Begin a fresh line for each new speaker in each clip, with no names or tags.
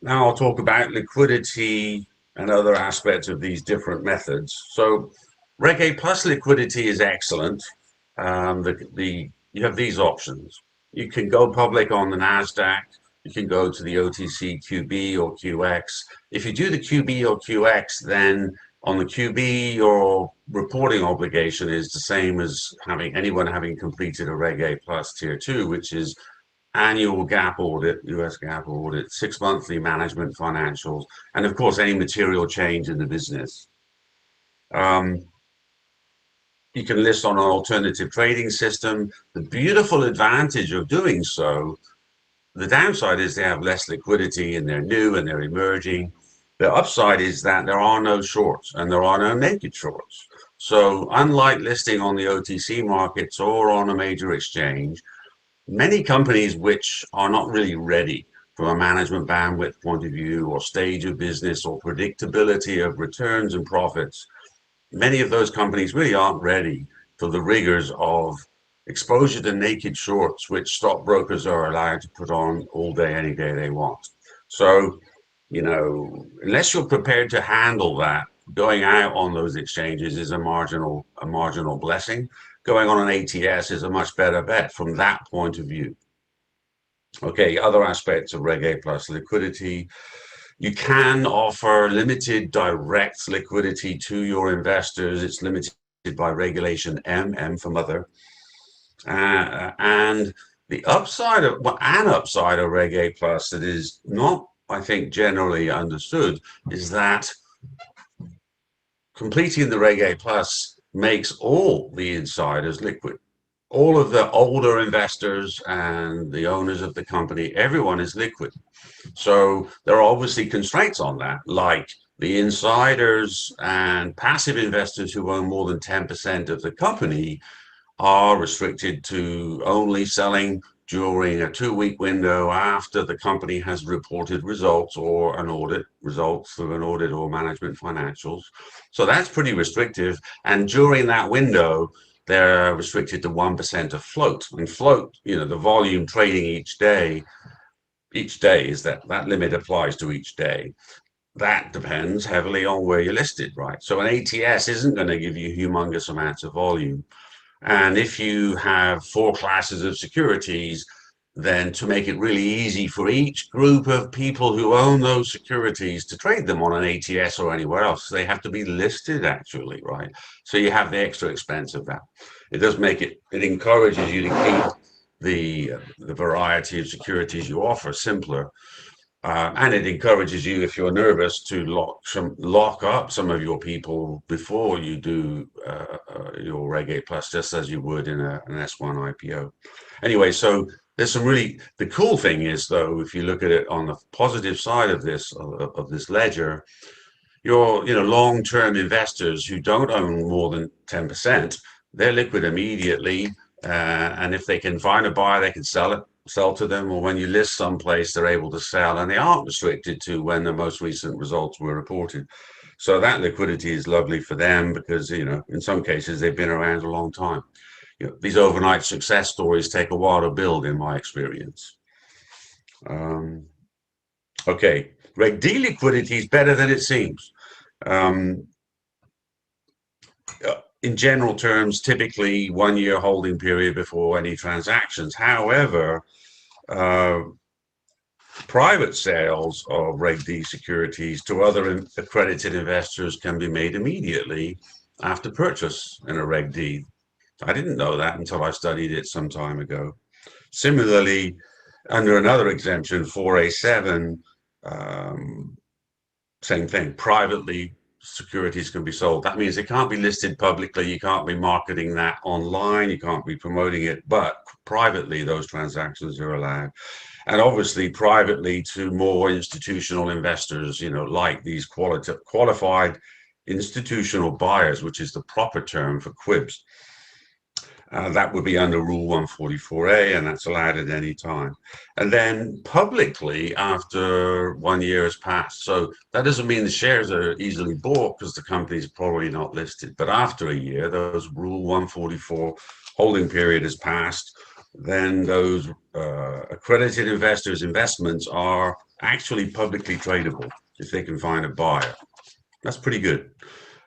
Now I'll talk about liquidity and other aspects of these different methods. So Reg A plus liquidity is excellent. You have these options. You can go public on the NASDAQ. You can go to the OTC QB or QX. If you do the QB or QX, then on the QB, your reporting obligation is the same as having anyone having completed a Reg A plus tier two, which is annual GAAP audit, US GAAP audit, 6 monthly management financials, and of course, any material change in the business. Um, you can list on an alternative trading system. The beautiful advantage of doing so, the downside is they have less liquidity and they're new and they're emerging. The upside is that there are no shorts and there are no naked shorts. So unlike listing on the OTC markets or on a major exchange, many companies which are not really ready from a management bandwidth point of view or stage of business or predictability of returns and profits, many of those companies really aren't ready for the rigors of exposure to naked shorts, which stockbrokers are allowed to put on all day, any day they want. So, unless you're prepared to handle that, going out on those exchanges is a marginal blessing. Going on an ATS is a much better bet from that point of view. Okay, other aspects of Reg A plus liquidity. You can offer limited direct liquidity to your investors. It's limited by regulation M for mother. And the upside of an upside of Reg A plus that is not, I think, generally understood is that completing the Reg A plus makes all the insiders liquid. All of the older investors and the owners of the company, everyone is liquid. So there are obviously constraints on that, like the insiders and passive investors who own more than 10% of the company are restricted to only selling during a 2-week window after the company has reported results or an audit, results of an audit or management financials. So that's pretty restrictive. And during that window, they're restricted to 1% of float. And float, the volume trading each day is that limit applies to each day. That depends heavily on where you're listed, right? So an ATS isn't going to give you humongous amounts of volume. And if you have 4 classes of securities, then to make it really easy for each group of people who own those securities to trade them on an ATS or anywhere else, they have to be listed actually, right? So you have the extra expense of that. It does make it encourages you to keep the variety of securities you offer simpler. And it encourages you, if you're nervous, to lock up some of your people before you do your Reg A plus, just as you would in an S1 IPO. Anyway, so there's the cool thing is, though, if you look at it on the positive side of this ledger, your long-term investors who don't own more than 10%, they're liquid immediately, and if they can find a buyer, they can sell to them, or when you list someplace, they're able to sell, and they aren't restricted to when the most recent results were reported. So that liquidity is lovely for them because, in some cases, they've been around a long time. These overnight success stories take a while to build, in my experience. Okay, Reg D liquidity is better than it seems. Um, in general terms, typically 1 year holding period before any transactions. However, private sales of Reg D securities to other accredited investors can be made immediately after purchase in a Reg D. I didn't know that until I studied it some time ago. Similarly, under another exemption, 4A7, same thing, privately securities can be sold. That means it can't be listed publicly, you can't be marketing that online, you can't be promoting it, but privately those transactions are allowed. And obviously privately to more institutional investors, like these qualified institutional buyers, which is the proper term for QUIBs. That would be under Rule 144A, and that's allowed at any time. And then publicly after 1 year has passed. So that doesn't mean the shares are easily bought because the company is probably not listed. But after a year, those Rule 144 holding period has passed. Then those accredited investors' investments are actually publicly tradable if they can find a buyer. That's pretty good.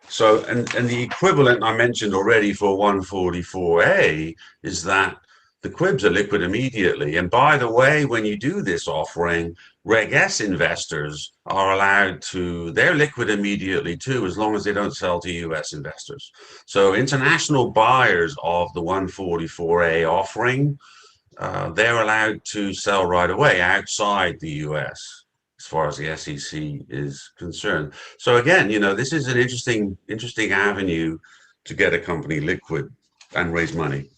So, and the equivalent I mentioned already for 144A is that the quibs are liquid immediately. And by the way, when you do this offering, Reg S investors are allowed to, they're liquid immediately too, as long as they don't sell to US investors. So international buyers of the 144A offering, they're allowed to sell right away outside the US as far as the SEC is concerned. So again, this is an interesting avenue to get a company liquid and raise money.